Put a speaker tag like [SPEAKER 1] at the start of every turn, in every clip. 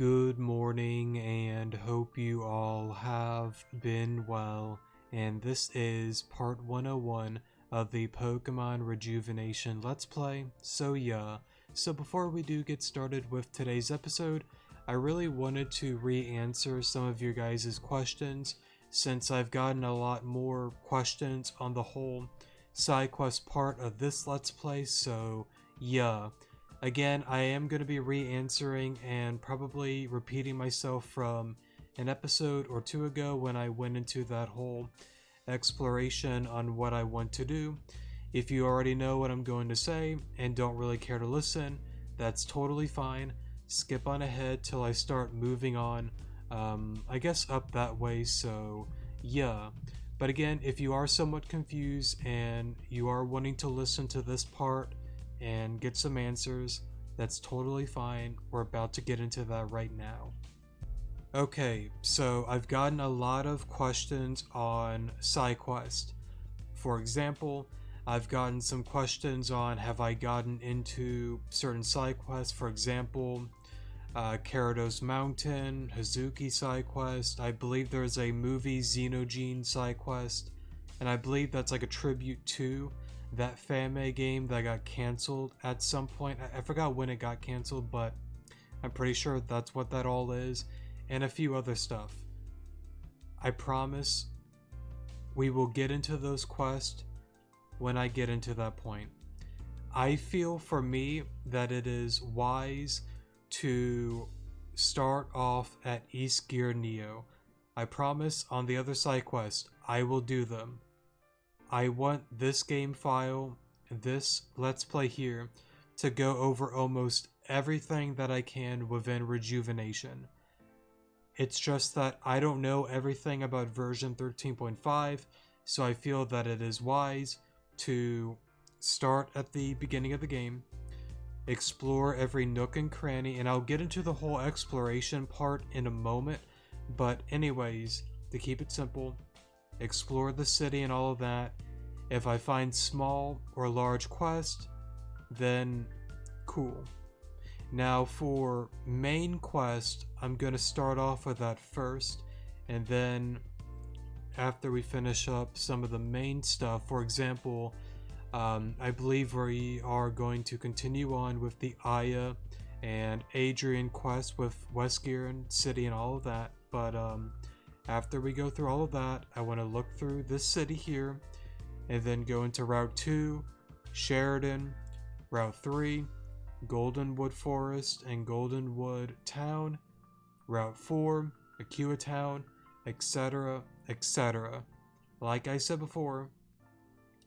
[SPEAKER 1] Good morning, and hope you all have been well. And this is part 101 of the Pokemon Rejuvenation Let's Play. So before we do get started with today's episode, I really wanted to re-answer some of your guys' questions, since I've gotten a lot more questions on the whole Sidequest part of this Let's Play, so yeah. Again, I am going to be re-answering and probably repeating myself from an episode or two ago when I went into that whole exploration on what I want to do. If you already know what I'm going to say and don't really care to listen, that's totally fine. Skip on ahead till I start moving on, I guess up that way, so yeah. But again, if you are somewhat confused and you are wanting to listen to this part and get some answers, that's totally fine. We're about to get into that right now. Okay, so I've gotten a lot of questions on Sidequest. For example, I've gotten some questions on have I gotten into certain Sidequests, for example, Gyarados Mountain, Hazuki Sidequest. I believe there's a movie Xenogene Sidequest, and I believe that's like a tribute to that Fame game that got cancelled at some point. I forgot when it got cancelled, but I'm pretty sure that's what that all is, and a few other stuff. I promise we will get into those quests when I get into that point. I feel for me that it is wise to start off at East Gear Neo. I promise on the other side quest, I will do them. I want this game file, this Let's Play here, to go over almost everything that I can within Rejuvenation. It's just that I don't know everything about version 13.5, so I feel that it is wise to start at the beginning of the game, explore every nook and cranny, and I'll get into the whole exploration part in a moment, but anyways, to keep it simple, explore the city and all of that. If I find small or large quest, then cool. Now for main quest, I'm going to start off with that first, and then after we finish up some of the main stuff, for example, I believe we are going to continue on with the Aya and Adrienn quest with Westgear City and all of that, but after we go through all of that, I want to look through this city here, and then go into Route 2, Sheridan, Route 3, Goldenwood Forest and Goldenwood Town, Route 4, Akua Town, etc., etc. Like I said before,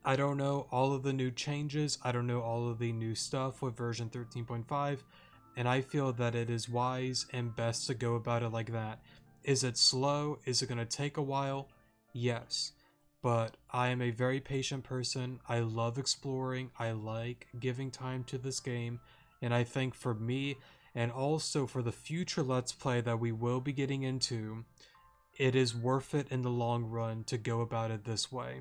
[SPEAKER 1] I don't know all of the new changes, I don't know all of the new stuff with version 13.5, and I feel that it is wise and best to go about it like that. Is it slow? Is it going to take a while? Yes. But I am a very patient person. I love exploring. I like giving time to this game. And I think for me, and also for the future Let's Play that we will be getting into, it is worth it in the long run to go about it this way.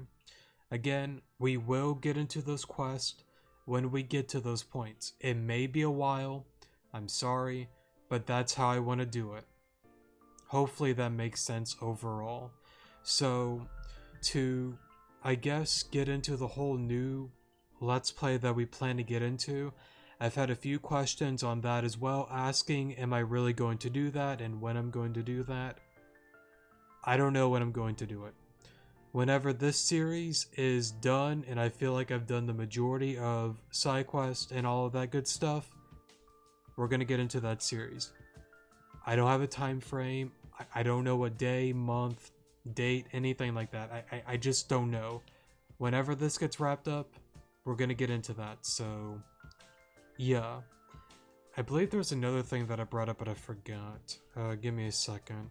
[SPEAKER 1] Again, we will get into those quests when we get to those points. It may be a while. I'm sorry, but that's how I want to do it. Hopefully that makes sense overall. So, to, I guess, get into the whole new Let's Play that we plan to get into, I've had a few questions on that as well, asking am I really going to do that and when I'm going to do that. I don't know when I'm going to do it. Whenever this series is done and I feel like I've done the majority of Sidequest and all of that good stuff, we're going to get into that series. I don't have a time frame. I don't know what day, month, date, anything like that. I just don't know. Whenever this gets wrapped up, we're gonna get into that. So yeah, I believe there's another thing that I brought up but I forgot. Give me a second.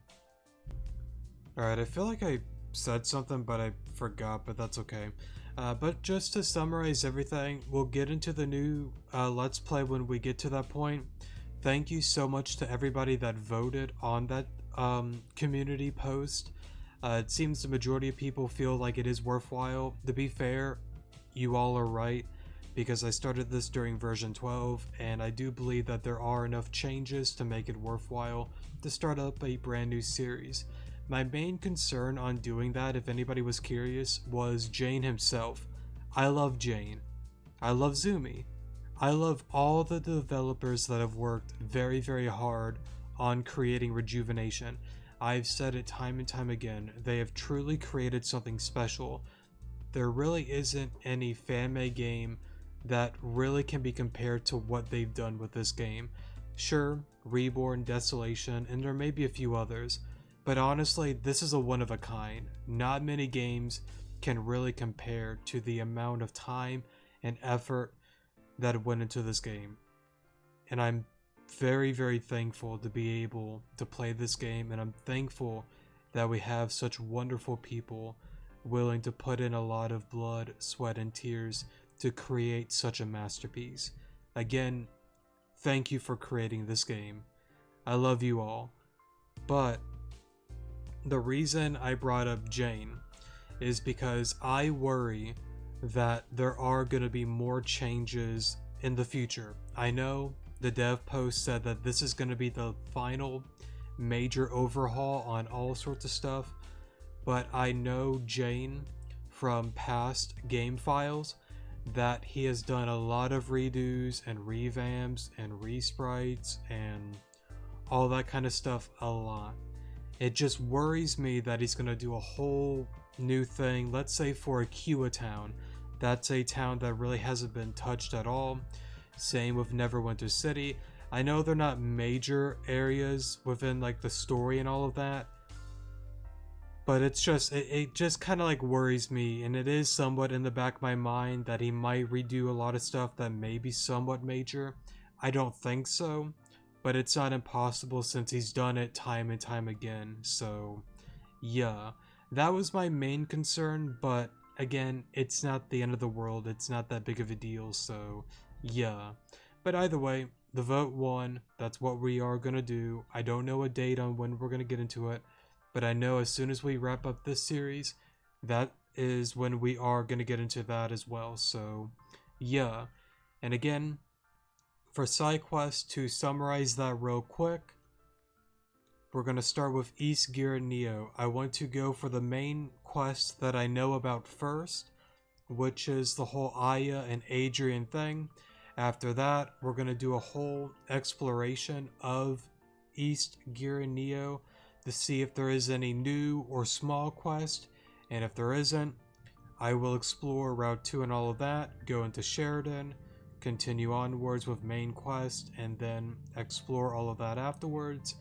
[SPEAKER 1] Alright, I feel like I said something but I forgot, but that's okay. But just to summarize everything, we'll get into the new Let's Play when we get to that point. Thank you so much to everybody that voted on that community post. It seems the majority of people feel like it is worthwhile. To be fair, you all are right. because I started this during version 12, and I do believe that there are enough changes to make it worthwhile to start up a brand new series. My main concern on doing that, if anybody was curious, was Jane himself. I love Jane. I love Zumi. I love all the developers that have worked very, very hard on creating Rejuvenation. I've said it time and time again, they have truly created something special. There really isn't any fan-made game that really can be compared to what they've done with this game. Sure, Reborn, Desolation, and there may be a few others, but honestly, this is a one of a kind. Not many games can really compare to the amount of time and effort that went into this game. And I'm very, very thankful to be able to play this game, and I'm thankful that we have such wonderful people willing to put in a lot of blood, sweat, and tears to create such a masterpiece. Again, thank you for creating this game. I love you all. But the reason I brought up Jane is because I worry that there are going to be more changes in the future. I know the dev post said that this is going to be the final major overhaul on all sorts of stuff, but I know Jane from past game files that he has done a lot of redos and revamps and resprites and all that kind of stuff a lot. It just worries me that he's going to do a whole new thing, let's say for Akiwa Town. That's a town that really hasn't been touched at all. Same with Neverwinter City. I know they're not major areas within like the story and all of that, but it's just, it just kind of like worries me, and it is somewhat in the back of my mind that he might redo a lot of stuff that may be somewhat major. I don't think so, but it's not impossible since he's done it time and time again. So yeah, that was my main concern, but again, it's not the end of the world, it's not that big of a deal, so yeah. But either way, the vote won. That's what we are gonna do. I don't know a date on when we're gonna get into it, but I know as soon as we wrap up this series, that is when we are gonna get into that as well, so yeah. And again, for Sidequest, to summarize that real quick, we're going to start with East Gear Neo. I want to go for the main quest that I know about first, which is the whole Aya and Adrienn thing. After that, we're going to do a whole exploration of East Gear Neo to see if there is any new or small quest, and if there isn't, I will explore Route 2 and all of that, go into Sheridan, continue onwards with main quest, and then explore all of that afterwards,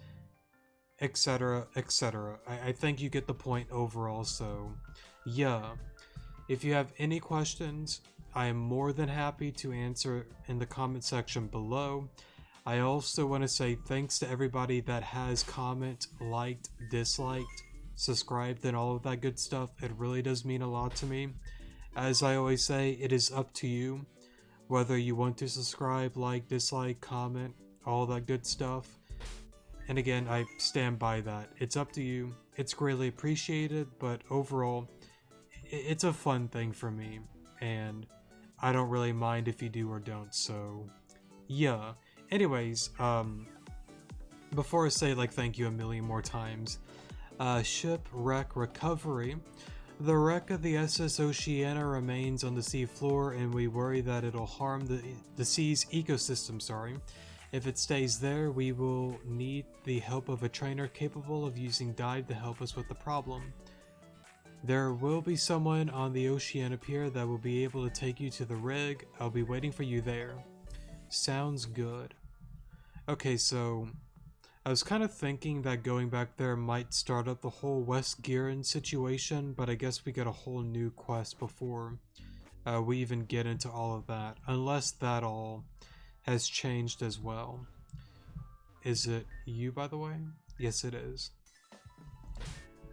[SPEAKER 1] etc, etc. I think you get the point overall, so yeah. If you have any questions, I am more than happy to answer in the comment section below. I also want to say thanks to everybody that has commented, liked, disliked, subscribed, and all of that good stuff. It really does mean a lot to me. As I always say, it is up to you whether you want to subscribe, like, dislike, comment, all that good stuff. And again, I stand by that. It's up to you. It's greatly appreciated, but overall, it's a fun thing for me, and I don't really mind if you do or don't, so yeah. Anyways, before I say like thank you a million more times, shipwreck recovery. The wreck of the SS Oceana remains on the sea floor, and we worry that it'll harm the sea's ecosystem, sorry. If it stays there, we will need the help of a trainer capable of using dive to help us with the problem. There will be someone on the Oceana Pier that will be able to take you to the rig. I'll be waiting for you there. Sounds good. Okay, so I was kind of thinking that going back there might start up the whole West Giran situation, but I guess we get a whole new quest before we even get into all of that, unless that all has changed as well. Is it you, by the way? Yes, it is.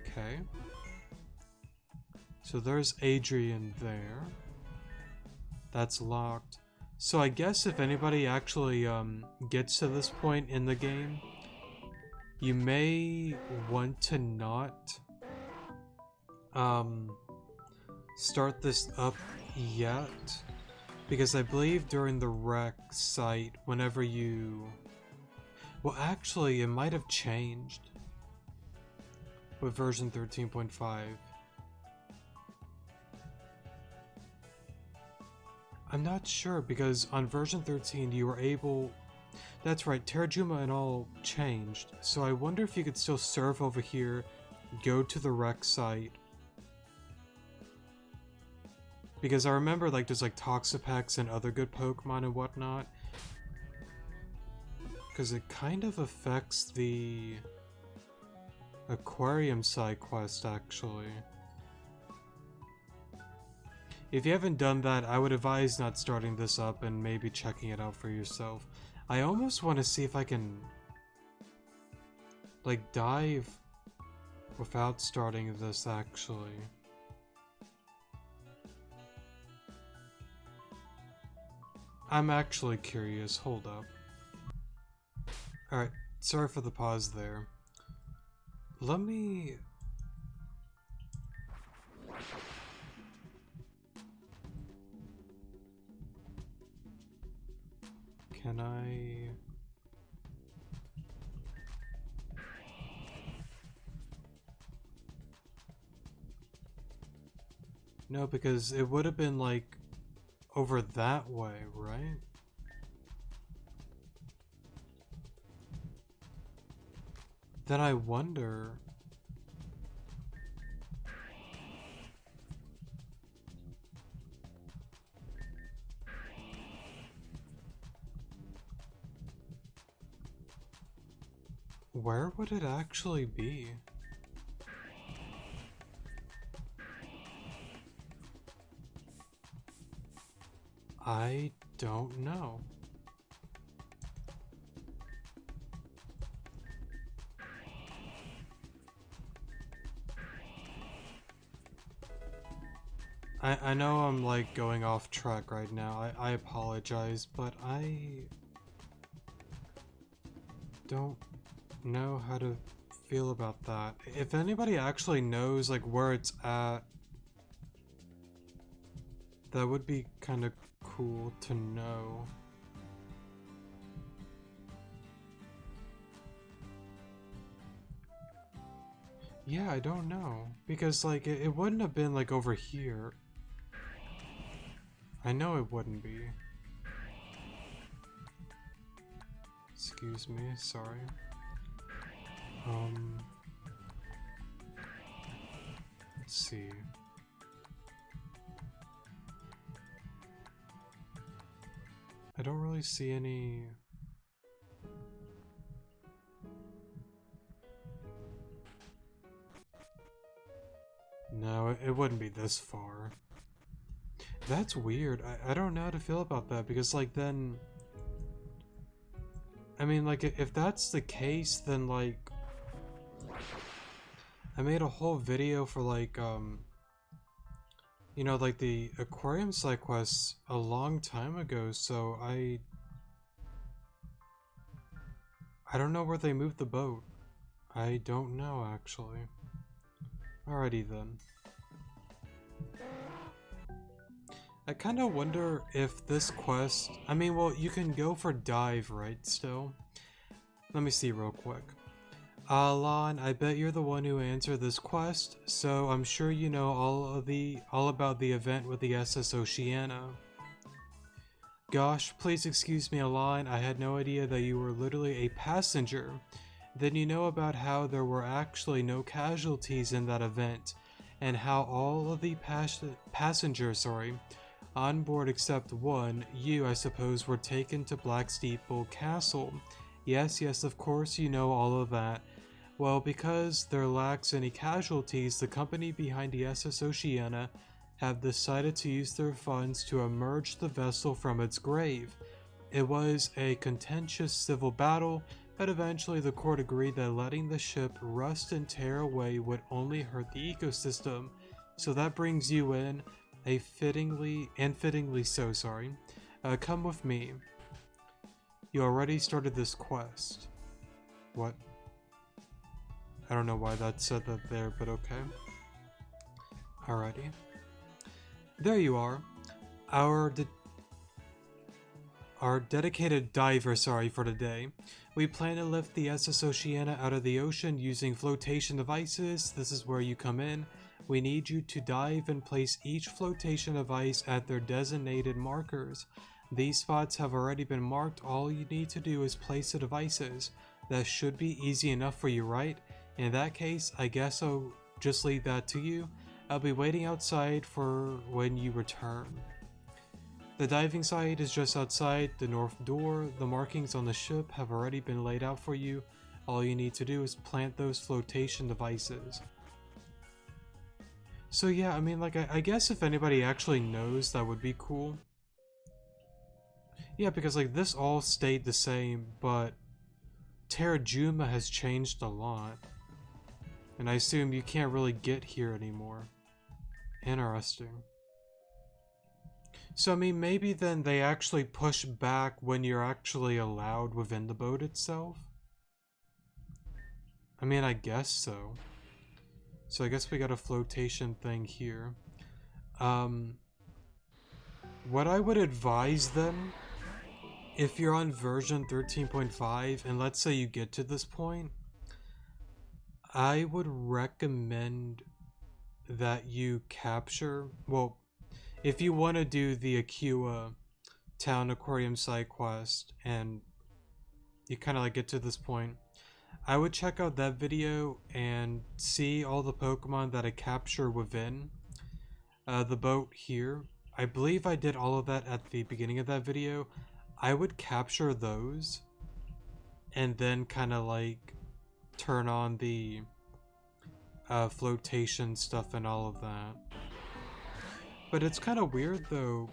[SPEAKER 1] Okay. So there's Adrienn there. That's locked. So I guess if anybody actually gets to this point in the game, you may want to not start this up yet, Because I believe during the rec site, whenever you... Well, actually, it might have changed with version 13.5. I'm not sure, because on version 13 you were able... That's right, Terrajuma and all changed, so I wonder if you could still surf over here, go to the rec site. Because I remember, like, there's like Toxapex and other good Pokemon and whatnot. Because it kind of affects the aquarium side quest, actually. If you haven't done that, I would advise not starting this up and maybe checking it out for yourself. I almost want to see if I can, like, dive without starting this, actually. I'm actually curious. Hold up. Alright, sorry for the pause there. Let me... Can I... No, because it would have been like over that way, right? Then I wonder... Where would it actually be? I don't know. I know I'm like going off track right now. I apologize, but I don't know how to feel about that. If anybody actually knows like where it's at, that would be kind of cool to know. Yeah, I don't know. Because like it wouldn't have been like over here. I know it wouldn't be. Excuse me, sorry. Let's see. I don't really see any... No, it wouldn't be this far. That's weird. I don't know how to feel about that, because like then... I mean, like, if that's the case, then like... I made a whole video for like, you know, like the aquarium side quests a long time ago, so I don't know where they moved the boat. I don't know, actually. Alrighty then. I kind of wonder if this quest... I mean, well, you can go for dive, right, still? Let me see real quick. Lon, I bet you're the one who answered this quest, so I'm sure you know all about the event with the SS Oceana. Gosh, please excuse me, Alon, I had no idea that you were literally a passenger. Then you know about how there were actually no casualties in that event, and how all of the passengers, on board except one, you, I suppose, were taken to Black Steeple Castle. Yes, of course you know all of that. Well, because there lacks any casualties, the company behind the SS Oceana have decided to use their funds to emerge the vessel from its grave. It was a contentious civil battle, but eventually the court agreed that letting the ship rust and tear away would only hurt the ecosystem. So that brings you in, fittingly so, come with me. You already started this quest. What? I don't know why that said that there, but okay. Alrighty. There you are. our dedicated diver, for today. We plan to lift the SS Oceana out of the ocean using flotation devices. This is where you come in. We need you to dive and place each flotation device at their designated markers. These spots have already been marked. All you need to do is place the devices. That should be easy enough for you, right? In that case, I guess I'll just leave that to you. I'll be waiting outside for when you return. The diving site is just outside the north door. The markings on the ship have already been laid out for you. All you need to do is plant those flotation devices. So yeah, I mean, like, I guess if anybody actually knows, that would be cool. Yeah, because like this all stayed the same, but Terrajuma has changed a lot. And I assume you can't really get here anymore. Interesting. So I mean, maybe then they actually push back when you're actually allowed within the boat itself? I mean, I guess so. So I guess we got a flotation thing here. What I would advise them, if you're on version 13.5 and let's say you get to this point, I would recommend that you capture, well, if you want to do the Aqua Town Aquarium side quest and you kind of like get to this point, I would check out that video and see all the Pokemon that I capture within the boat here. I believe I did all of that at the beginning of that video. I would capture those and then kind of like turn on the flotation stuff and all of that. But it's kind of weird though,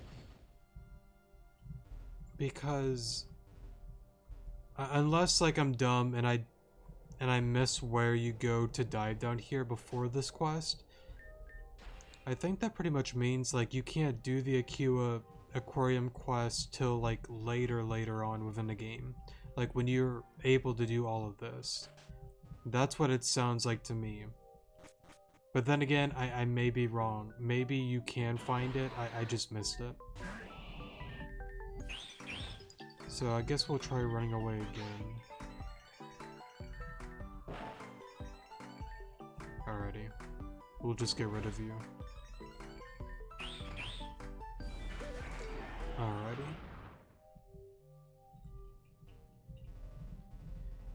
[SPEAKER 1] because unless like I'm dumb and I miss where you go to dive down here before this quest, I think that pretty much means like you can't do the Aqua Aquarium quest till like later on within the game, like when you're able to do all of this. That's what it sounds like to me. But then again, I may be wrong. Maybe you can find it, I just missed it. So I guess we'll try running away again. Alrighty. We'll just get rid of you. Alrighty.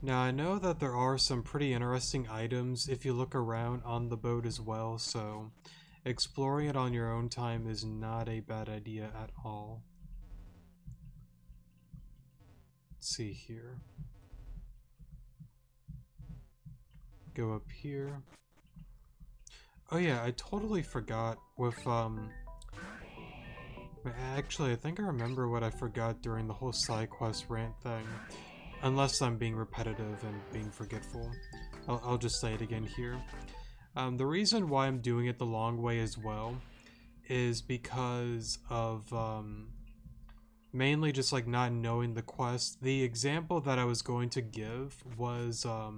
[SPEAKER 1] Now I know that there are some pretty interesting items if you look around on the boat as well, so exploring it on your own time is not a bad idea at all. Let's see here. Go up here. Oh yeah, I totally forgot with actually I think I remember what I forgot during the whole side quest rant thing. Unless I'm being repetitive and being forgetful. I'll just say it again here. The reason why I'm doing it the long way as well is because of mainly just like not knowing the quest. The example that I was going to give was oh,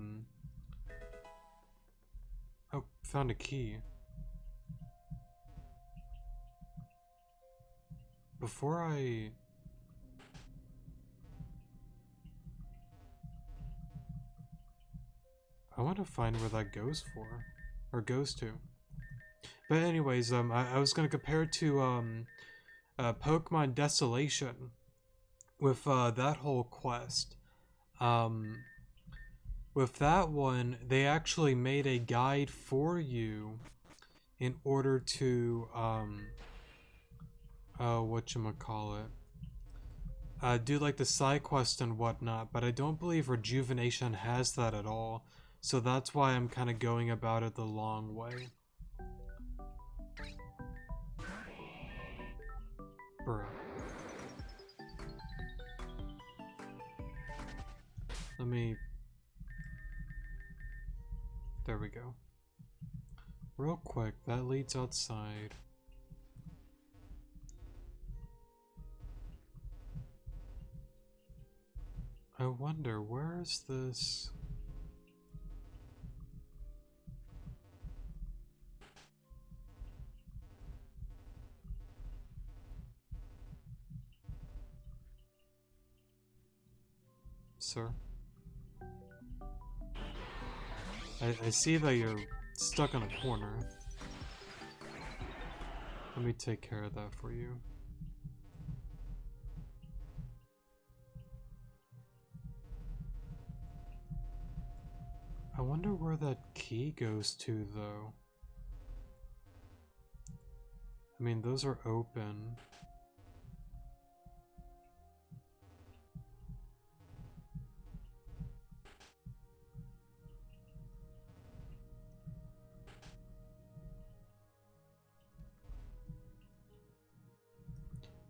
[SPEAKER 1] found a key. Before I want to find where that goes for, or goes to. But anyways, I was gonna compare it to Pokemon Desolation with that whole quest. With that one, they actually made a guide for you in order to whatchamacallit, do like the side quest and whatnot, but I don't believe Rejuvenation has that at all. So that's why I'm kind of going about it the long way. Bruh. Let me... There we go. Real quick, that leads outside. I wonder, where is this... sir. I see that you're stuck in a corner. Let me take care of that for you. I wonder where that key goes to, though. I mean, those are open.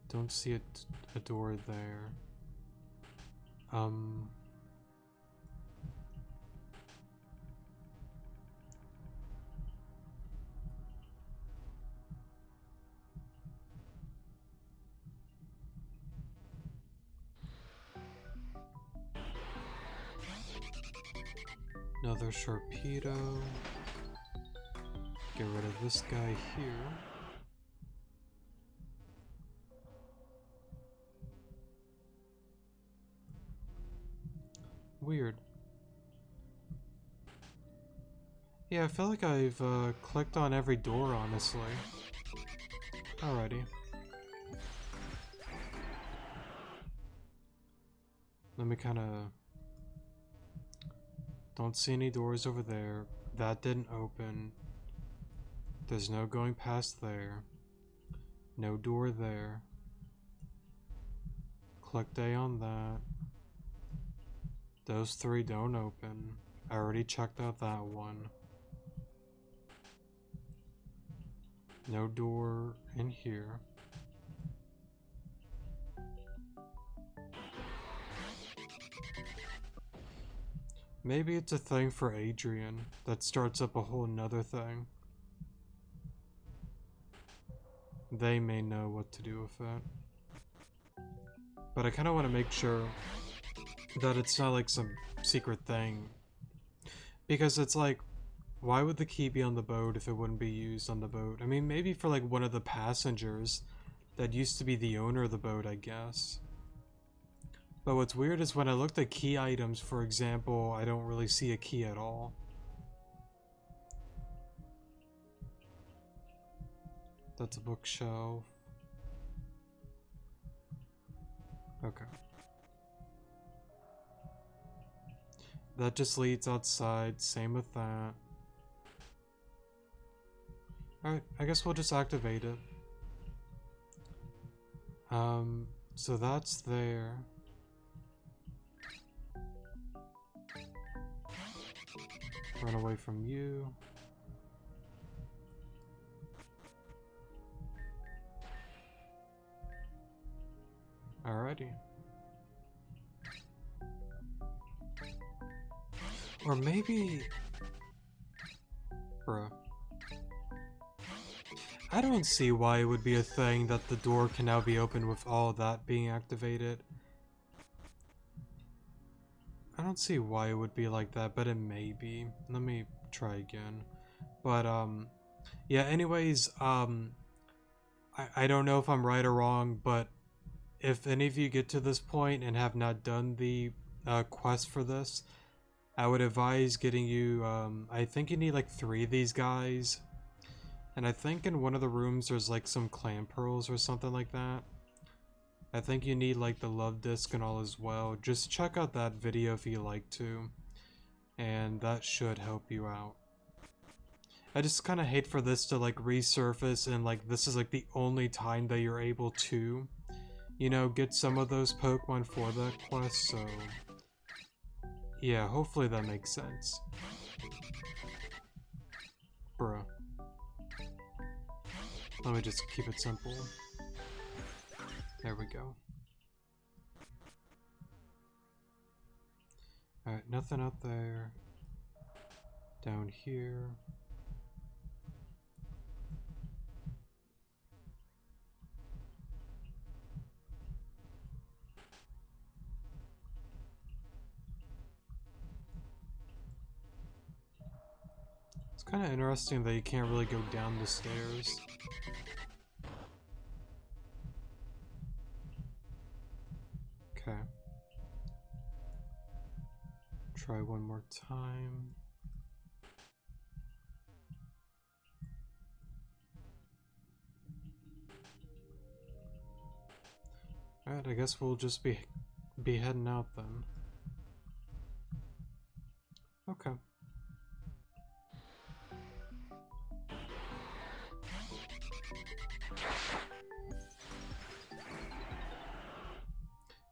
[SPEAKER 1] Don't see a door there. Another Sharpedo. Get rid of this guy here. Weird. Yeah, I feel like I've clicked on every door, honestly. Alrighty. Let me kind of... Don't see any doors over there. That didn't open. There's no going past there. No door there. Clicked A on that. Those three don't open. I already checked out that one. No door in here. Maybe it's a thing for Adrienn that starts up a whole nother thing. They may know what to do with it. But I kind of want to make sure that it's not like some secret thing. Because it's like, why would the key be on the boat if it wouldn't be used on the boat? I mean, maybe for like one of the passengers that used to be the owner of the boat, I guess. But what's weird is when I looked at key items, for example, I don't really see a key at all. That's a bookshelf. Okay. That just leads outside, same with that. Alright, I guess we'll just activate it. So that's there. Run away from you. Alrighty. Or maybe... Bruh. I don't see why it would be a thing that the door can now be opened with all that being activated. I don't see why it would be like that, but it may be. Let me try again. But, yeah, anyways, I don't know if I'm right or wrong, but if any of you get to this point and have not done the quest for this, I would advise getting you, I think you need like 3 of these guys. And I think in one of the rooms there's like some clan pearls or something like that. I think you need like the love disc and all as well. Just check out that video if you like to. And that should help you out. I just kind of hate for this to like resurface and like this is like the only time that you're able to, you know, get some of those Pokemon for that quest, so... Yeah, hopefully that makes sense. Bruh. Let me just keep it simple. There we go. Alright, nothing up there. Down here. It's kind of interesting that you can't really go down the stairs. Okay. try one more time. Alright, I guess we'll just be heading out then. Okay.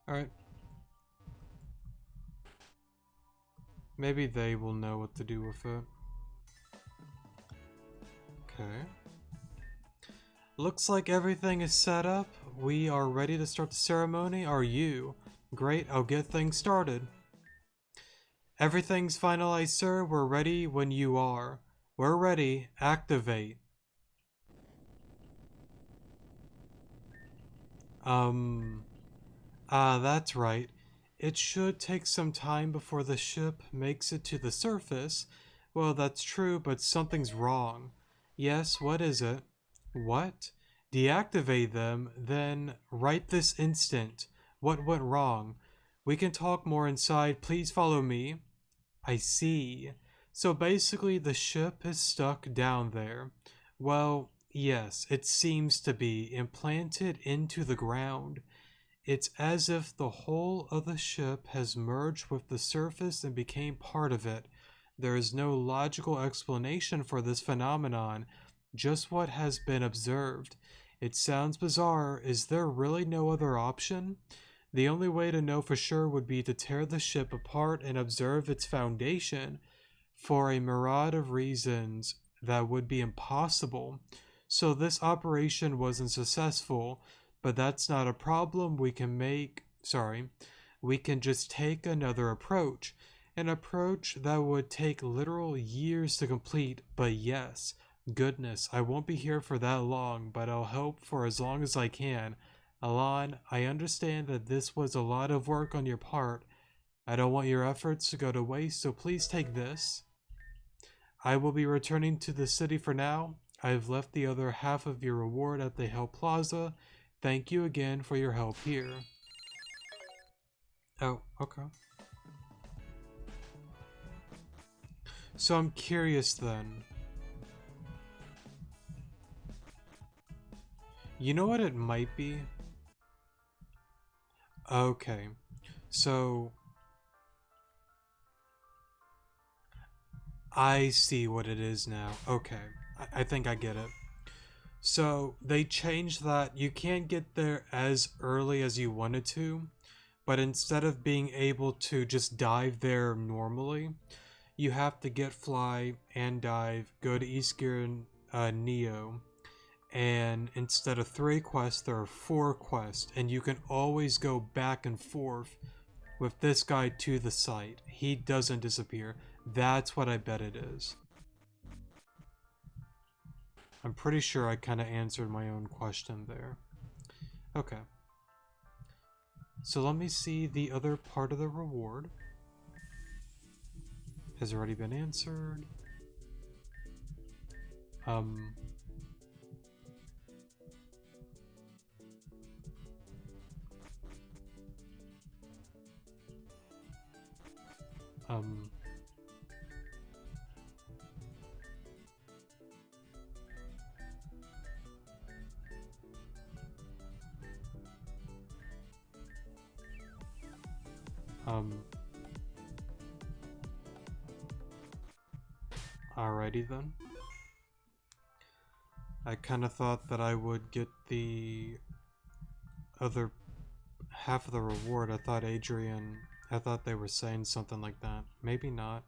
[SPEAKER 1] Alright. Maybe they will know what to do with it. Okay. Looks like everything is set up. We are ready to start the ceremony. Are you? Great, I'll get things started. Everything's finalized, sir. We're ready when you are. We're ready. Activate. That's right. It should take some time before the ship makes it to the surface. Well, that's true, but something's wrong. Yes, what is it? What? Deactivate them, then right this instant. What went wrong? We can talk more inside. Please follow me. I see. So basically the ship is stuck down there. Well, yes, it seems to be implanted into the ground. It's as if the whole of the ship has merged with the surface and became part of it. There is no logical explanation for this phenomenon, just what has been observed. It sounds bizarre. Is there really no other option? The only way to know for sure would be to tear the ship apart and observe its foundation. For a myriad of reasons, that would be impossible. So this operation wasn't successful, but that's not a problem. We can just take another approach. An approach that would take literal years to complete, but yes, goodness, I won't be here for that long, but I'll help for as long as I can. Alon, I understand that this was a lot of work on your part. I don't want your efforts to go to waste, so please take this. I will be returning to the city for now. I've left the other half of your reward at the Hell Plaza. Thank you again for your help here. Oh, okay. So I'm curious then. You know what it might be? Okay. So I see what it is now. Okay. I think I get it. So they changed that you can't get there as early as you wanted to, but instead of being able to just dive there normally, you have to get fly and dive, go to East Gear and Neo, and instead of 3 quests, there are 4 quests, and you can always go back and forth with this guy to the site. He doesn't disappear. That's what I bet it is. I'm pretty sure I kind of answered my own question there. Okay. So let me see the other part of the reward. Has already been answered. Um, alrighty then. I kind of thought that I would get the other half of the reward. I thought they were saying something like that. Maybe not.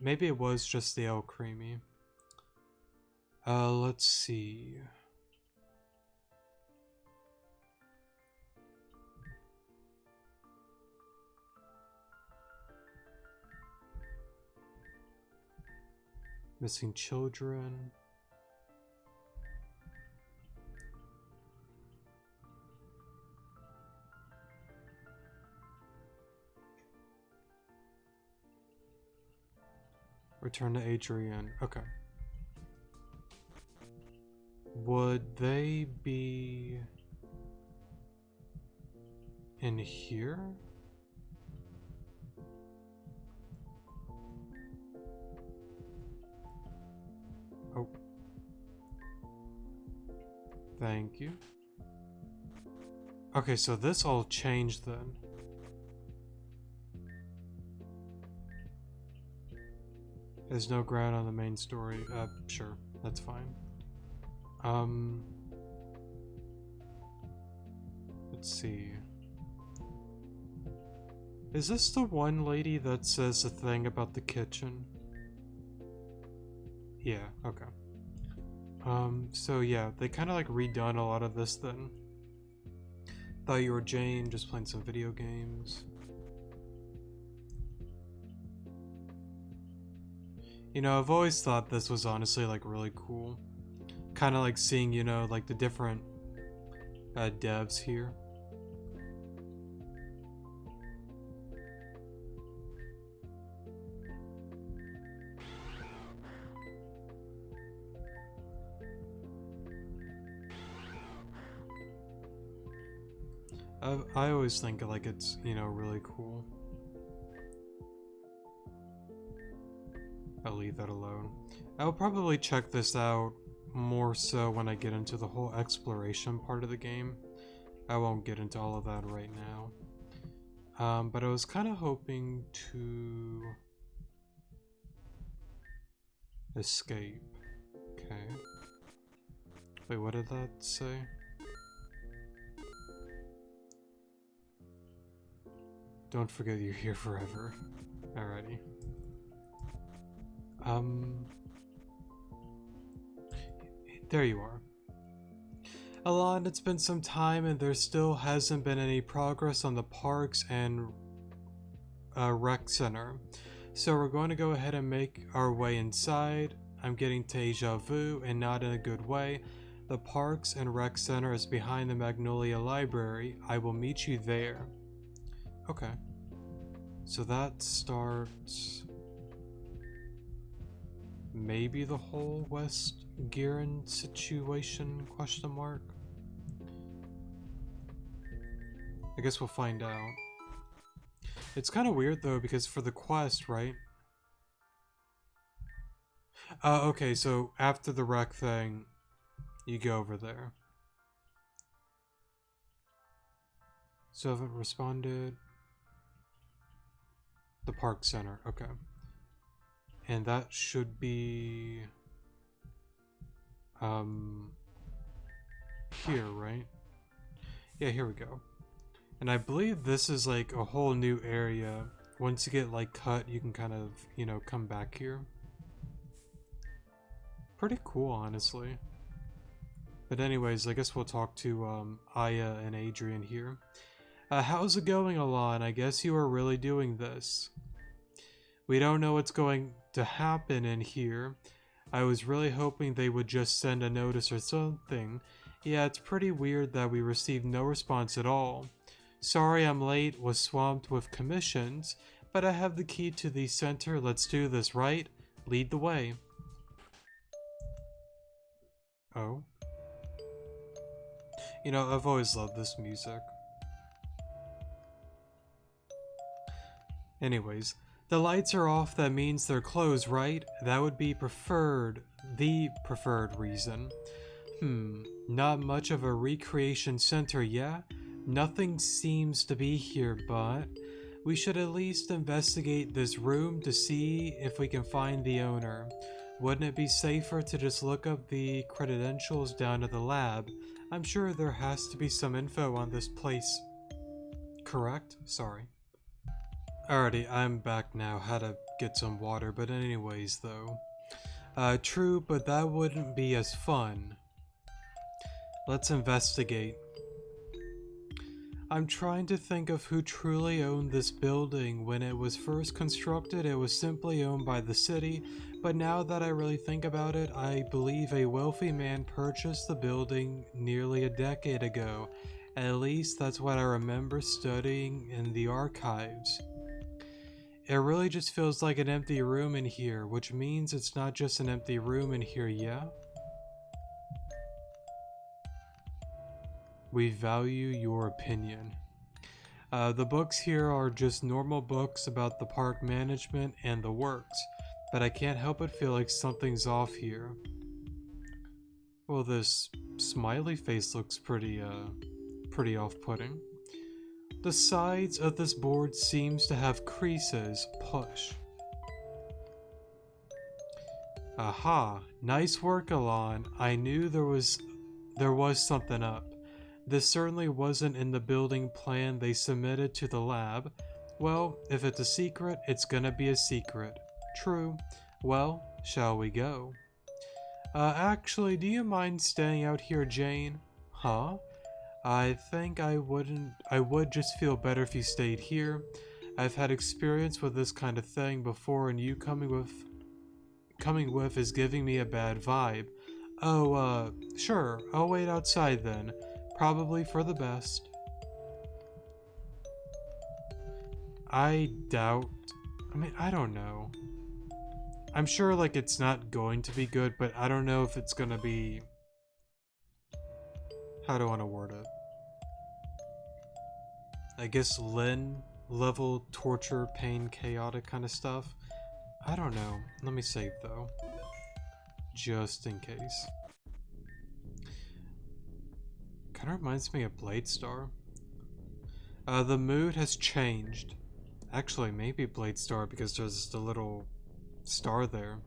[SPEAKER 1] Maybe it was just the El Creamy. Let's see. Missing children. Return to Adrienn. Okay. Would they be in here? Thank you. Okay, so this all changed then. There's no ground on the main story. Sure, that's fine. Let's see. Is this the one lady that says the thing about the kitchen? Yeah, okay. So yeah, they kind of like redone a lot of this then. Thought you were Jane, just playing some video games. You know, I've always thought this was honestly like really cool. Kind of like seeing, you know, like the different devs here. I always think like it's, you know, really cool. I'll leave that alone. I'll probably check this out more so when I get into the whole exploration part of the game. I won't get into all of that right now. But I was kind of hoping to escape. Okay. Wait, what did that say? Don't forget you're here forever. Alrighty. There you are. Alon, it's been some time and there still hasn't been any progress on the parks and rec center. So we're going to go ahead and make our way inside. I'm getting deja vu and not in a good way. The parks and rec center is behind the Magnolia Library. I will meet you there. Okay. So that starts maybe the whole West Giron situation, question mark? I guess we'll find out. It's kind of weird though, because for the quest, right? Okay, so after the wreck thing, you go over there. So haven't responded. The park center, okay. And that should be here, right? Yeah, here we go. And I believe this is like a whole new area. Once you get like cut, you can kind of, you know, come back here. Pretty cool, honestly. But anyways, I guess we'll talk to Aya and Adrienn here. How's it going, Alon? I guess you are really doing this. We don't know what's going to happen in here. I was really hoping they would just send a notice or something. Yeah, it's pretty weird that we received no response at all. Sorry I'm late, was swamped with commissions, but I have the key to the center. Let's do this, right? Lead the way. Oh. You know, I've always loved this music. Anyways, the lights are off, that means they're closed, right? That would be the preferred reason. Not much of a recreation center, yeah? Nothing seems to be here, but we should at least investigate this room to see if we can find the owner. Wouldn't it be safer to just look up the credentials down at the lab? I'm sure there has to be some info on this place. Correct? Sorry. Alrighty, I'm back now. Had to get some water, but anyways though. True, but that wouldn't be as fun. Let's investigate. I'm trying to think of who truly owned this building. When it was first constructed, it was simply owned by the city, but now that I really think about it, I believe a wealthy man purchased the building nearly a decade ago. At least that's what I remember studying in the archives. It really just feels like an empty room in here, which means it's not just an empty room in here, yeah? We value your opinion. The books here are just normal books about the park management and the works, but I can't help but feel like something's off here. Well, this smiley face looks pretty off-putting. The sides of this board seems to have creases. Push. Aha, nice work, Alon. I knew there was something up. This certainly wasn't in the building plan they submitted to the lab. Well, if it's a secret, it's gonna be a secret. True. Well, shall we go? Actually, do you mind staying out here, Jane? Huh? I think I would just feel better if you stayed here. I've had experience with this kind of thing before, and you coming with is giving me a bad vibe. Oh, sure, I'll wait outside then. Probably for the best. I don't know. I'm sure, like, it's not going to be good, but I don't know if it's gonna be... How do I want to word it? I guess Lynn level torture, pain, chaotic kind of stuff. I don't know. Let me save though. Just in case. Kind of reminds me of Blade Star. The mood has changed. Actually, maybe Blade Star because there's just a little star there.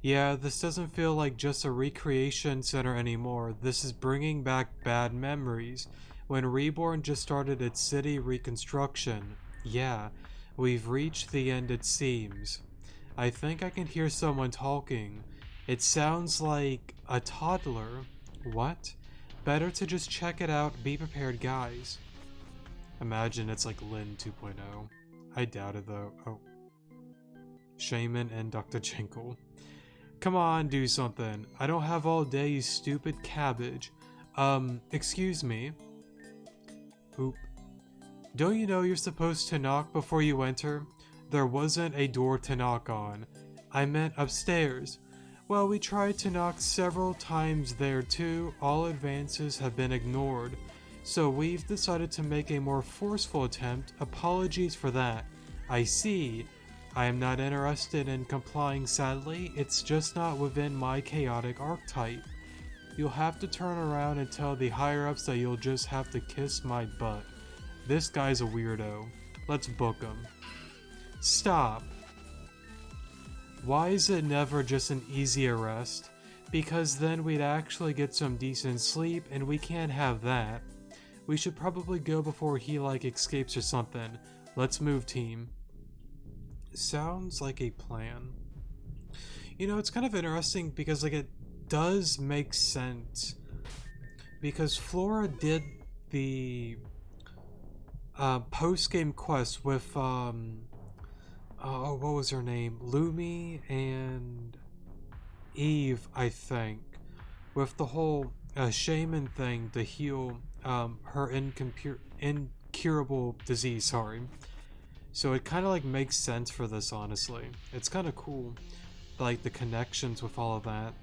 [SPEAKER 1] Yeah, this doesn't feel like just a recreation center anymore. This is bringing back bad memories. When Reborn just started its city reconstruction. Yeah, we've reached the end it seems. I think I can hear someone talking. It sounds like a toddler. What? Better to just check it out. Be prepared, guys. Imagine it's like Lynn 2.0. I doubt it though. Oh. Shaman and Dr. Jinkle. Come on, do something. I don't have all day, you stupid cabbage. Excuse me. Oop. Don't you know you're supposed to knock before you enter? There wasn't a door to knock on. I meant upstairs. Well, we tried to knock several times there too. All advances have been ignored. So we've decided to make a more forceful attempt. Apologies for that. I see. I am not interested in complying, sadly. It's just not within my chaotic archetype. You'll have to turn around and tell the higher-ups that you'll just have to kiss my butt. This guy's a weirdo. Let's book him. Stop. Why is it never just an easy arrest? Because then we'd actually get some decent sleep, and we can't have that. We should probably go before he, like, escapes or something. Let's move, team. Sounds like a plan. You know, it's kind of interesting because, like, it does make sense. Because Flora did the post-game quest with, oh, what was her name? Lumi and Eve, I think. With the whole shaman thing to heal her incurable disease, sorry. So it kind of like makes sense for this, honestly. It's kind of cool, like the connections with all of that.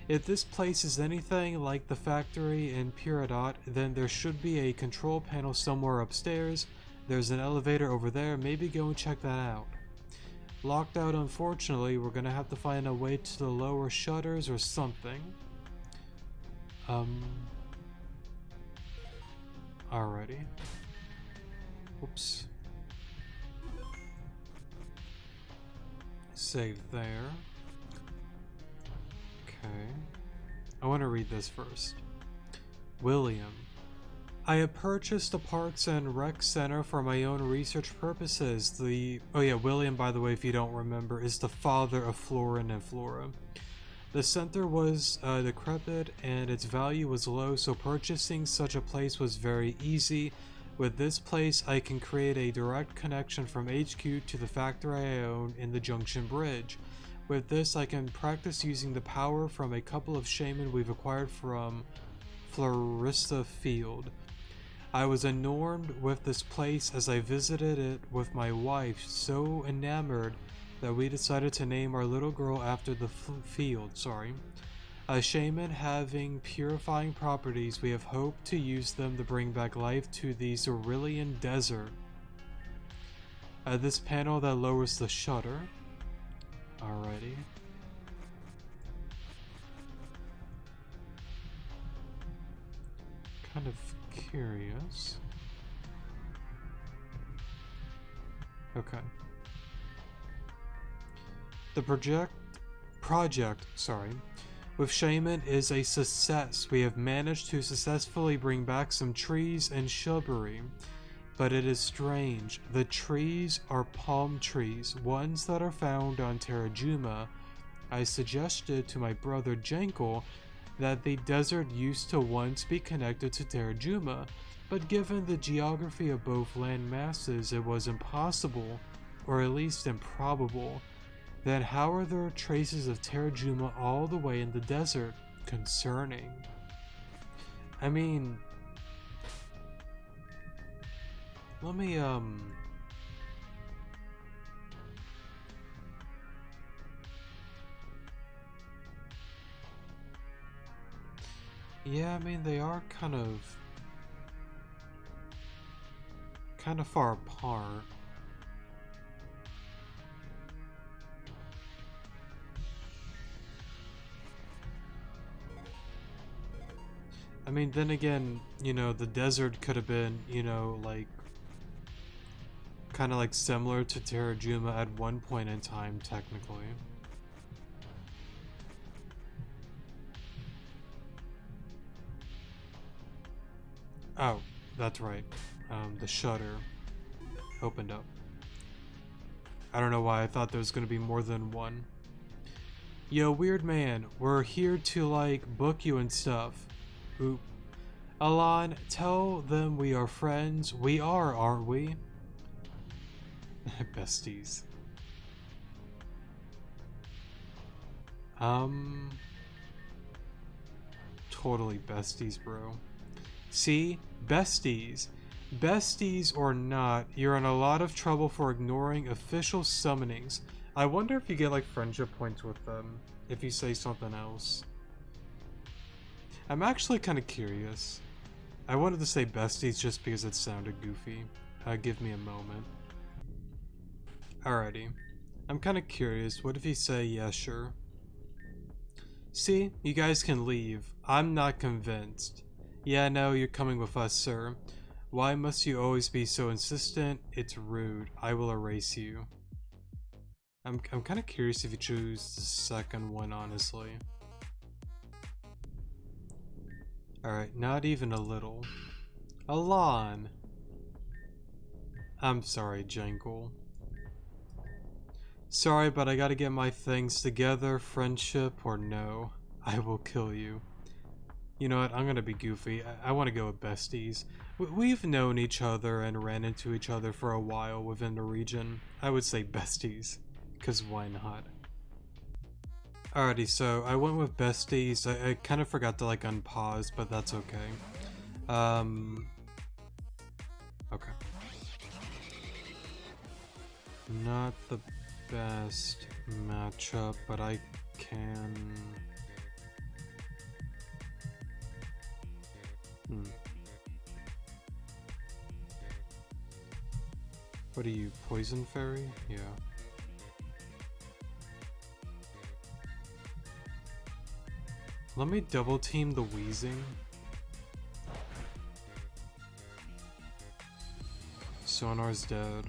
[SPEAKER 1] If this place is anything like the factory in Peridot, then there should be a control panel somewhere upstairs. There's an elevator over there, maybe go and check that out. Locked out, unfortunately. We're gonna have to find a way to the lower shutters or something. Alrighty. Oops. Save there. Okay. I want to read this first. William. I have purchased the Parks and Rec Center for my own research purposes. Oh yeah, William, by the way, if you don't remember, is the father of Florin and Flora. The center was decrepit and its value was low, so purchasing such a place was very easy. With this place, I can create a direct connection from HQ to the factory I own in the Junction Bridge. With this, I can practice using the power from a couple of shaman we've acquired from Florista Field. I was enamored with this place as I visited it with my wife, so enamored that we decided to name our little girl after the field, A shaman having purifying properties, we have hoped to use them to bring back life to the Cerulean Desert. This panel that lowers the shutter. Alrighty. kind of curious. Okay. The project, with Shaman is a success. We have managed to successfully bring back some trees and shrubbery. But it is strange. The trees are palm trees, ones that are found on Terrajuma. I suggested to my brother Jankel that the desert used to once be connected to Terrajuma, but given the geography of both land masses, it was impossible, or at least improbable. Then how are there traces of Terrajuma all the way in the desert? Concerning. I mean, let me, yeah, I mean, they are kind of far apart. I mean, then again, you know, the desert could have been, you know, like, kind of like similar to Terrajuma at one point in time, technically. Oh, that's right. The shutter opened up. I don't know why I thought there was going to be more than one. Yo, weird man, we're here to, like, book you and stuff. Oop. Alon, tell them we are friends. We are, aren't we? Besties. Totally besties, bro. See? Besties. Besties or not, you're in a lot of trouble for ignoring official summonings. I wonder if you get like friendship points with them if you say something else. I'm actually kind of curious. I wanted to say besties just because it sounded goofy. Give me a moment. Alrighty. I'm kind of curious. What if you say, yeah, sure? See, you guys can leave. I'm not convinced. Yeah, no, you're coming with us, sir. Why must you always be so insistent? It's rude. I will erase you. I'm kind of curious if you choose the second one, honestly. Alright, not even a little. Alon! I'm sorry, Jangle. Sorry, but I gotta get my things together, friendship or no. I will kill you. You know what, I'm gonna be goofy. I want to go with besties. We've known each other and ran into each other for a while within the region. I would say besties, because why not? Alrighty, so I went with besties. I kind of forgot to like unpause, but that's okay. Okay. Not the best matchup, but I can... What are you, Poison Fairy? Yeah. Let me double team the Wheezing. Sonar's dead.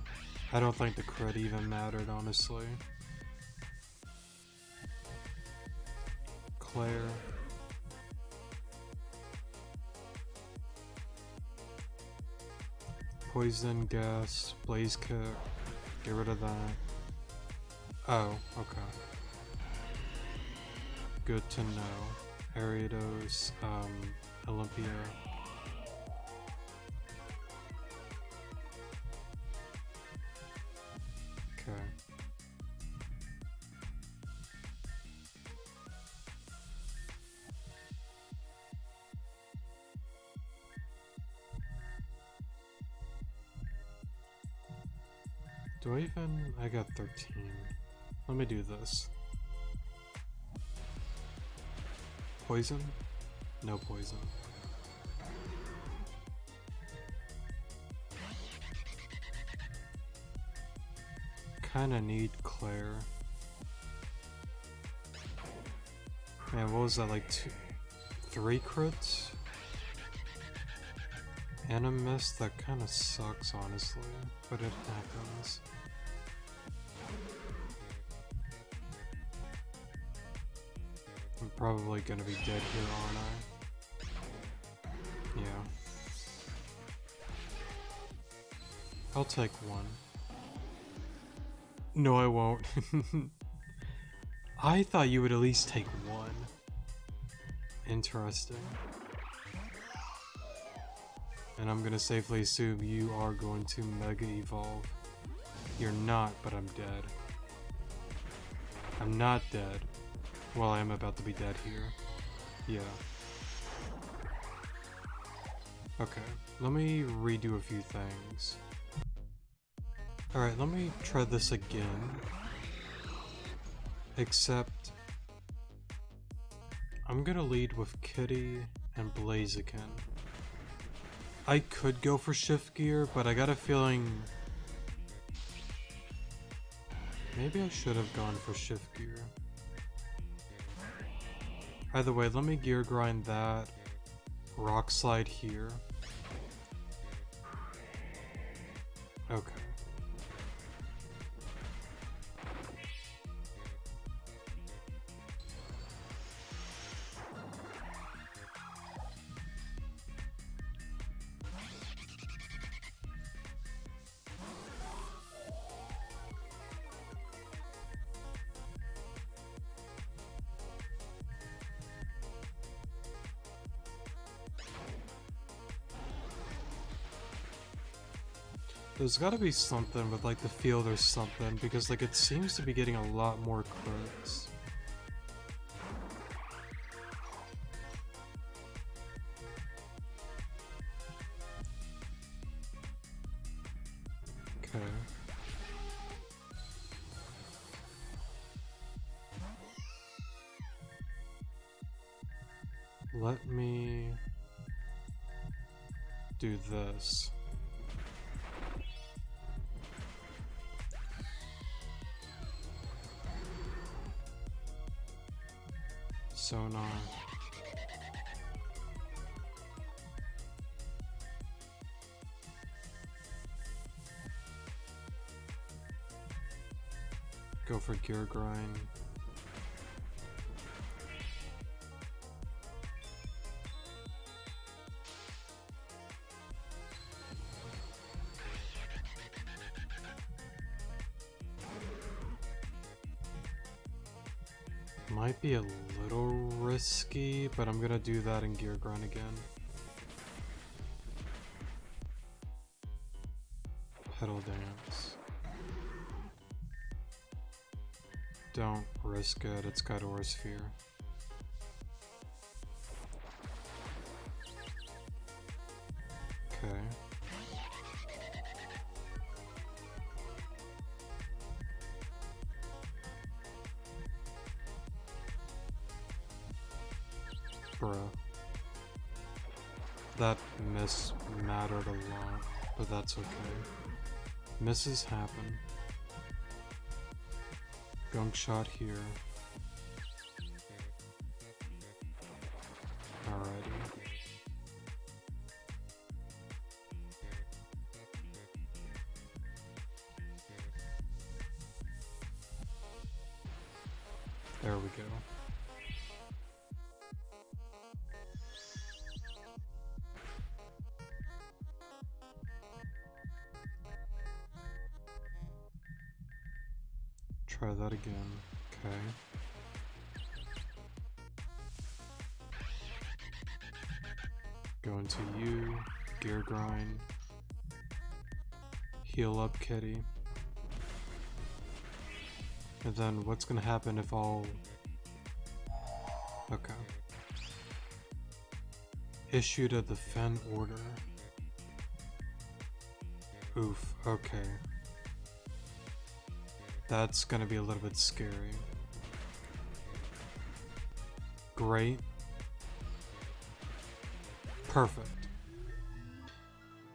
[SPEAKER 1] I don't think the crit even mattered, honestly. Claire. Poison, gas, blaze kick. Get rid of that. Oh, okay. Good to know. Ariados, Olympia. Okay. Do I even... I got 13. Let me do this. Poison? No poison. Kinda need Claire. Man, what was that, like 3 crits? And a miss, that kind of sucks, honestly, but it happens. I'm probably gonna be dead here, aren't I? Yeah. I'll take one. No, I won't. I thought you would at least take one. Interesting. And I'm gonna safely assume you are going to Mega Evolve. You're not, but I'm dead. I'm not dead. Well, I am about to be dead here. Yeah. Okay, let me redo a few things. Alright, let me try this again. Except, I'm gonna lead with Kitty and Blaziken. I could go for Shift Gear, but I got a feeling maybe I should have gone for Shift Gear. Either way, let me Gear Grind that. Rock Slide here. Okay. There's gotta be something with like the field or something, because like it seems to be getting a lot more crits. Okay. Let me do this. Sonar. Go for Gear Grind. Might be a little risky, but I'm gonna do that in Gear Grind again. Pedal Dance. Don't risk it, it's got Aura Sphere. Okay. Bruh. That miss mattered a lot, but that's okay. Misses happen. Gunk Shot here. Alrighty. There we go. Try that again. Okay. Go into you, Gear Grind, heal up Kitty. And then what's gonna happen if I'll... Okay. Issue to the Fen order. Oof, okay. That's gonna be a little bit scary. Great. Perfect.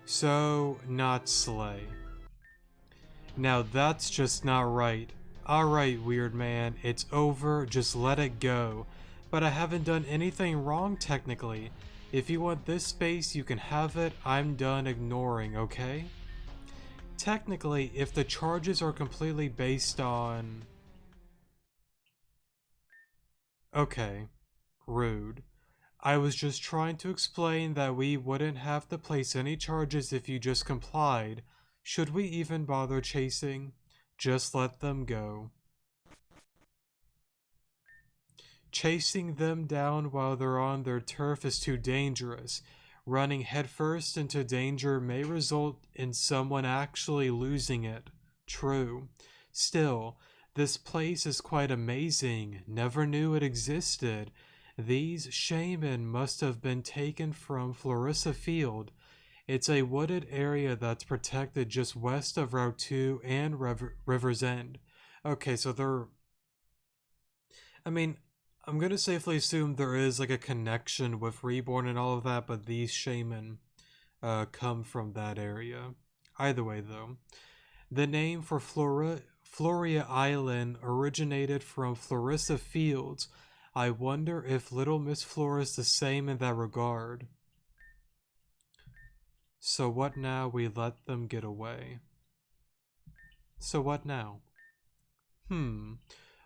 [SPEAKER 1] So, not Slay. Now that's just not right. Alright, weird man, it's over, just let it go. But I haven't done anything wrong technically. If you want this space, you can have it. I'm done ignoring, okay? Technically, if the charges are completely based on... Okay, rude. I was just trying to explain that we wouldn't have to place any charges if you just complied. Should we even bother chasing? Just let them go. Chasing them down while they're on their turf is too dangerous. Running headfirst into danger may result in someone actually losing it. True. Still, this place is quite amazing. Never knew it existed. These shaman must have been taken from Florissa Field. It's a wooded area that's protected just west of Route 2 and River's End. Okay, so they're... I mean, I'm gonna safely assume there is like a connection with Reborn and all of that, but these shaman come from that area. Either way, though, the name for Floria Island originated from Florissa Fields. I wonder if Little Miss Flora is the same in that regard. So what now? We let them get away. So what now?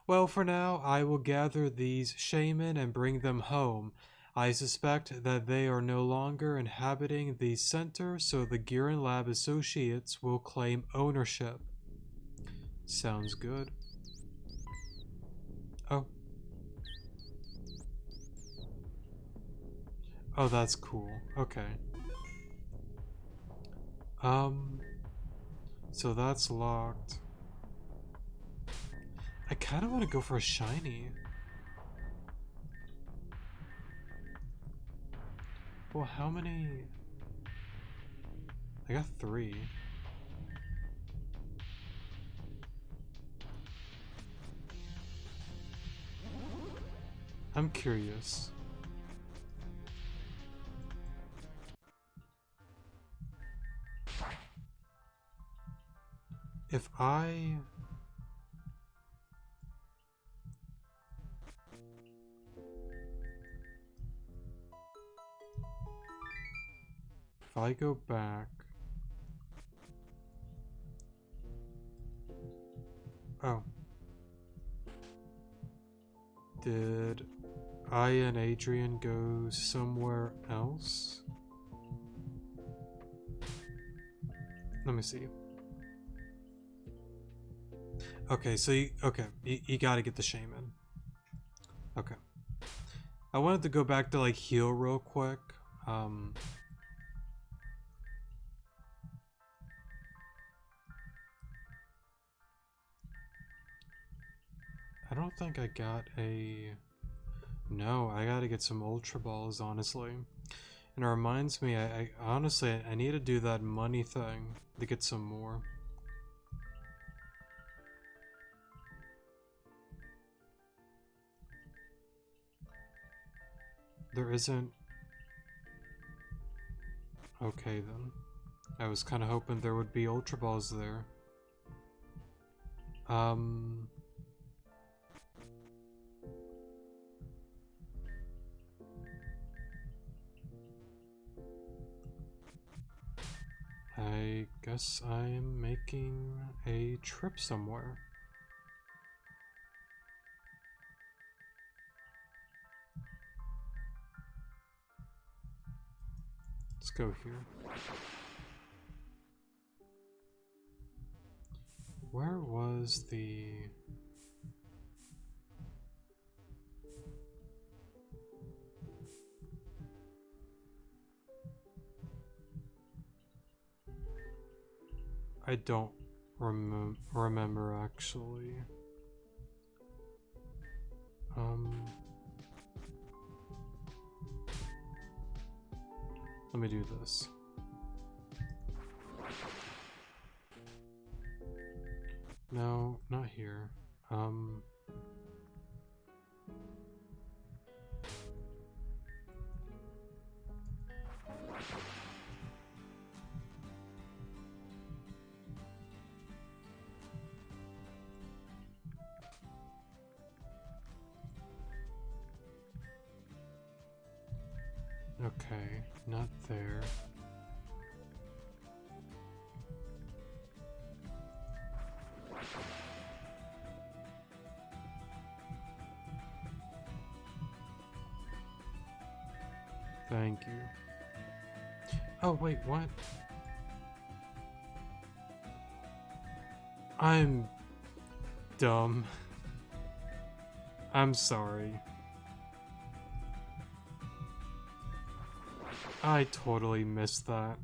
[SPEAKER 1] Well, for now, I will gather these shaman and bring them home. I suspect that they are no longer inhabiting the center, so the Giran Lab Associates will claim ownership. Sounds good. Oh. Oh, that's cool. Okay. So that's locked. I kind of want to go for a shiny. Well, how many? I got 3. I'm curious. If I go back. Oh. Did I and Adrienn go somewhere else? Let me see. Okay, so you gotta get the shaman. Okay. I wanted to go back to like heal real quick. I don't think I got a... No, I gotta get some Ultra Balls, honestly. And it reminds me, I honestly, I need to do that money thing to get some more. There isn't... Okay then. I was kind of hoping there would be Ultra Balls there. I guess I'm making a trip somewhere. Let's go here. Where was the... I don't remember actually. Let me do this. No, not here. Okay, not there. Thank you. Oh, wait, what? I'm dumb. I'm sorry. I totally missed that.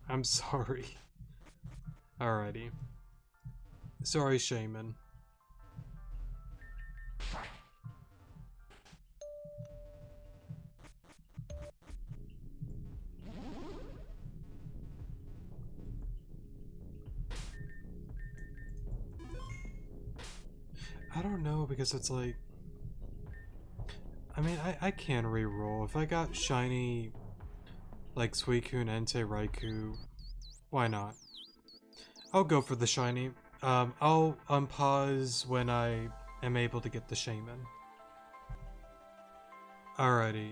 [SPEAKER 1] I'm sorry. Alrighty. Sorry, Shaman. I don't know, because it's like... I mean, I can re-roll. If I got shiny, like Suicune, Entei, Raikou, why not? I'll go for the shiny. I'll unpause when I am able to get the Shaman. Alrighty.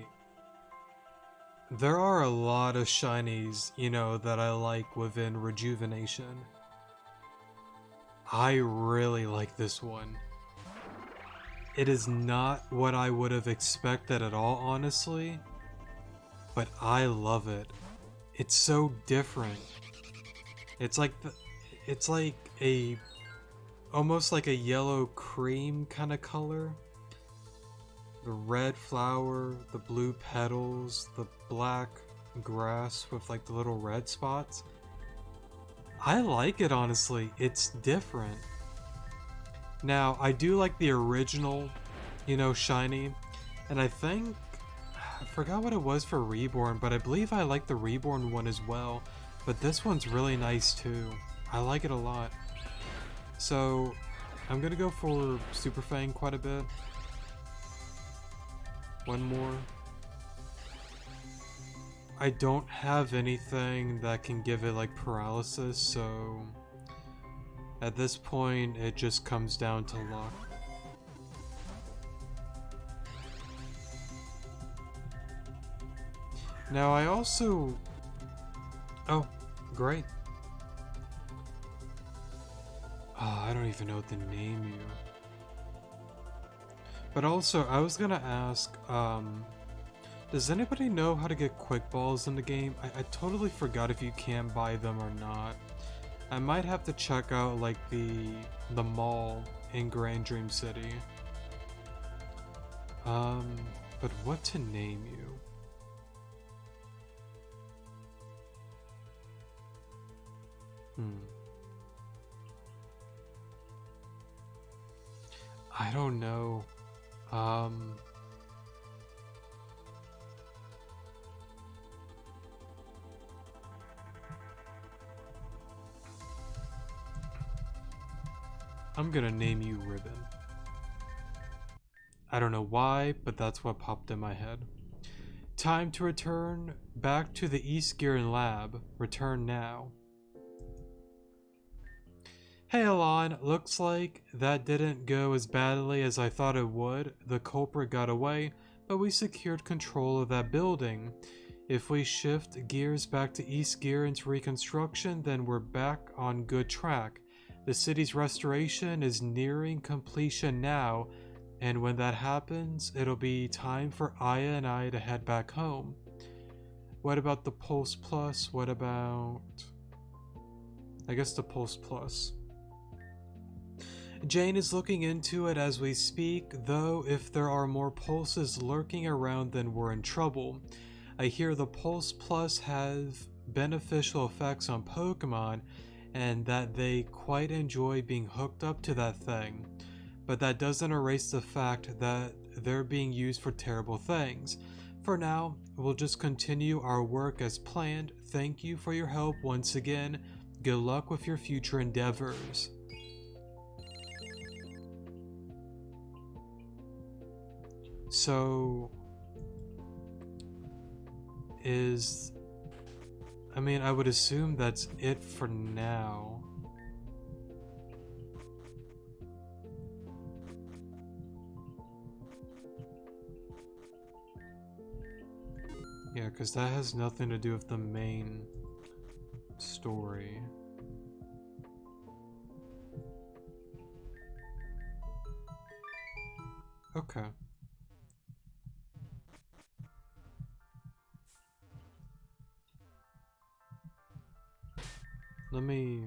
[SPEAKER 1] There are a lot of shinies, you know, that I like within Rejuvenation. I really like this one. It is not what I would have expected at all, honestly, but I love it. It's so different. It's like almost like a yellow cream kind of color. The red flower, the blue petals, the black grass with like the little red spots. I like it, honestly. It's different. Now, I do like the original, you know, shiny, and I think, I forgot what it was for Reborn, but I believe I like the Reborn one as well, but this one's really nice too. I like it a lot. So, I'm gonna go for Super Fang quite a bit. One more. I don't have anything that can give it like paralysis, so at this point it just comes down to luck. Now I also... Oh, great. Oh, I don't even know what to name you. But also, I was gonna ask, does anybody know how to get quick balls in the game? I totally forgot if you can buy them or not. I might have to check out like the mall in Grand Dream City. But what to name you? I don't know. I'm gonna name you Ribbon. I don't know why, but that's what popped in my head. Time to return back to the East Gearin lab. Return now. Hey Alon, looks like that didn't go as badly as I thought it would. The culprit got away, but we secured control of that building. If we shift gears back to East Gearin's reconstruction, then we're back on good track. The city's restoration is nearing completion now, and when that happens, it'll be time for Aya and I to head back home. What about the Pulse Plus? What about... I guess the Pulse Plus. Jane is looking into it as we speak, though if there are more pulses lurking around then we're in trouble. I hear the Pulse Plus have beneficial effects on Pokemon and that they quite enjoy being hooked up to that thing, but that doesn't erase the fact that they're being used for terrible things. For now, we'll just continue our work as planned. Thank you for your help once again. Good luck with your future endeavors. So, I mean, I would assume that's it for now. Yeah, because that has nothing to do with the main story. Okay. Let me...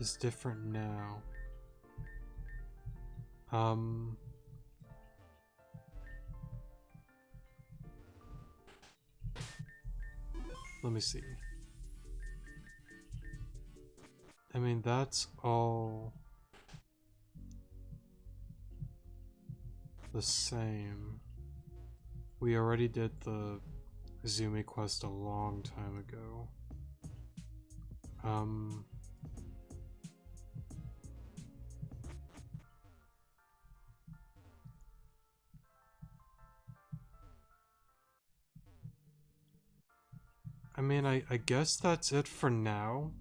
[SPEAKER 1] It's different now. Let me see. I mean, that's all the same. We already did the Zumi quest a long time ago. I mean, I guess that's it for now.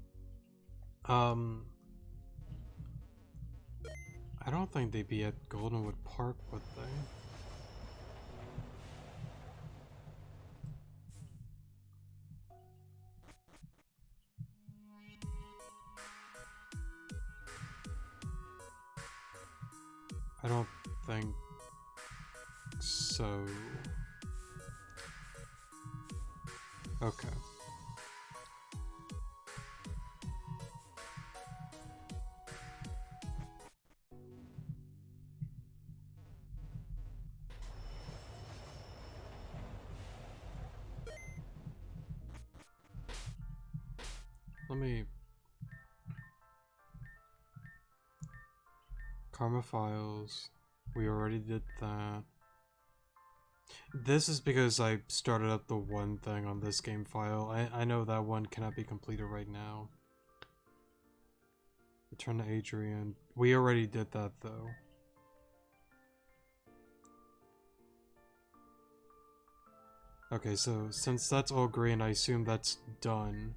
[SPEAKER 1] I don't think they'd be at Goldenwood Park, would they? I don't think so. Okay. Let me... Karma files. We already did that. This is because I started up the one thing on this game file. I know that one cannot be completed right now. Return to Adrienn. We already did that though. Okay, so since that's all green, I assume that's done.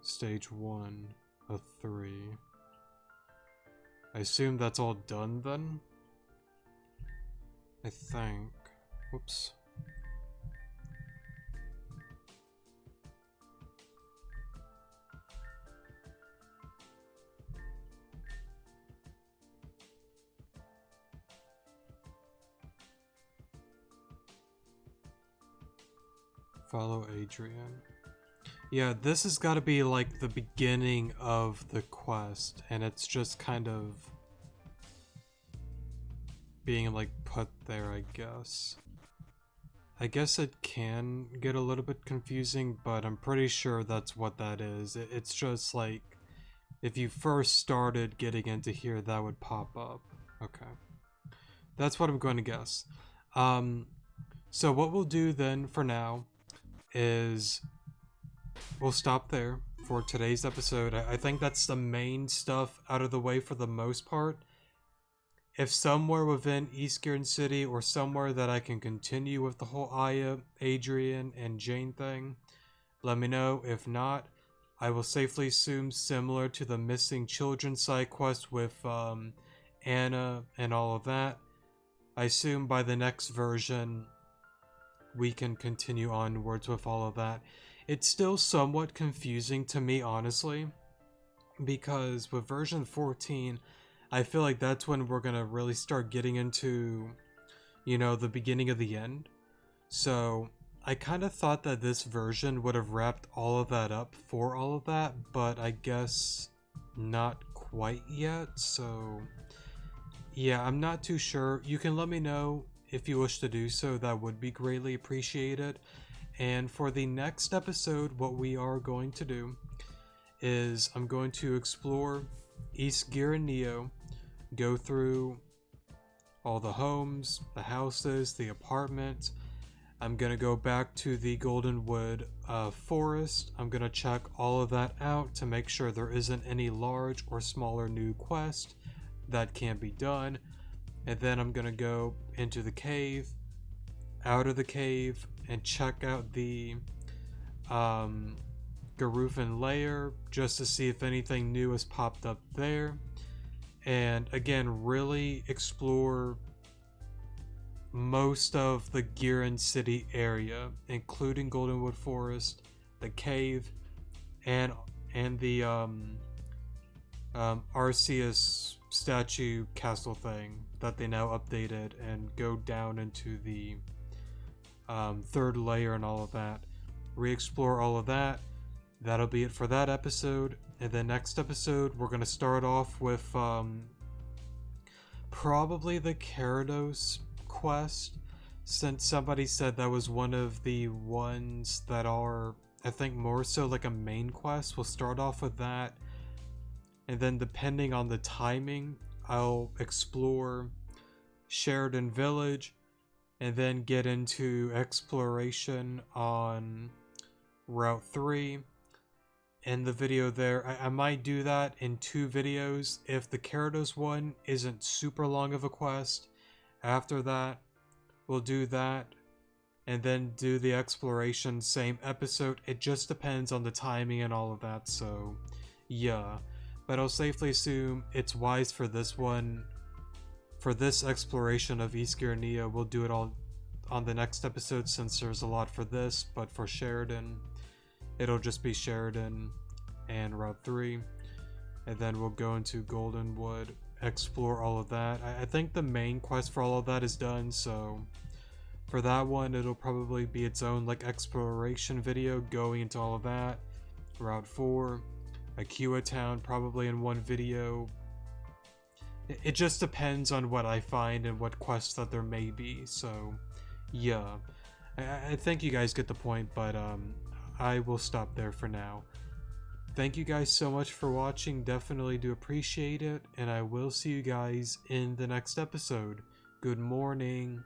[SPEAKER 1] Stage 1 of 3. I assume that's all done then? I think. Whoops. Follow Adrienn. Yeah, this has got to be like the beginning of the quest, and it's just kind of being like put there, I guess. I guess it can get a little bit confusing, but I'm pretty sure that's what that is. It's just like, if you first started getting into here, that would pop up. Okay. That's what I'm going to guess. So what we'll do then for now is we'll stop there for today's episode. I think that's the main stuff out of the way for the most part. If somewhere within East Garden City or somewhere that I can continue with the whole Aya, Adrienn, and Jane thing, let me know. If not, I will safely assume similar to the missing children side quest with Anna and all of that. I assume by the next version we can continue onwards with all of that. It's still somewhat confusing to me, honestly, because with version 14, I feel like that's when we're gonna really start getting into, you know, the beginning of the end. So I kind of thought that this version would have wrapped all of that up for all of that, but I guess not quite yet. So yeah, I'm not too sure. You can let me know if you wish to do so. That would be greatly appreciated. And for the next episode, what we are going to do is I'm going to explore East Gear Neo, go through all the homes, the houses, the apartments, I'm gonna go back to the Goldenwood forest. I'm gonna check all of that out to make sure there isn't any large or smaller new quest that can be done. And then I'm gonna go into the cave, out of the cave, and check out the Garufin layer just to see if anything new has popped up there. And again, really explore most of the Giran City area, including Goldenwood Forest, the cave, and the Arceus statue castle thing that they now updated, and go down into the third layer and all of that. Re-explore all of that. That'll be it for that episode. And then next episode, we're gonna start off with probably the Gyarados quest, since somebody said that was one of the ones that are, I think, more so like a main quest. We'll start off with that, and then depending on the timing, I'll explore Sheridan Village, and then get into exploration on Route 3 in the video there. I might do that in 2 videos if the Gyarados one isn't super long of a quest. After that, we'll do that, and then do the exploration same episode. It just depends on the timing and all of that, so yeah. But I'll safely assume it's wise for this one, for this exploration of East Gyarnia, we'll do it all on the next episode since there's a lot for this. But for Sheridan, it'll just be Sheridan and Route 3, and then we'll go into Goldenwood, explore all of that. I think the main quest for all of that is done, so for that one it'll probably be its own like exploration video going into all of that. Route 4, Akua Town probably in one video. It just depends on what I find and what quests that there may be, so yeah. I think you guys get the point, but I will stop there for now. Thank you guys so much for watching, definitely do appreciate it, and I will see you guys in the next episode. Good morning.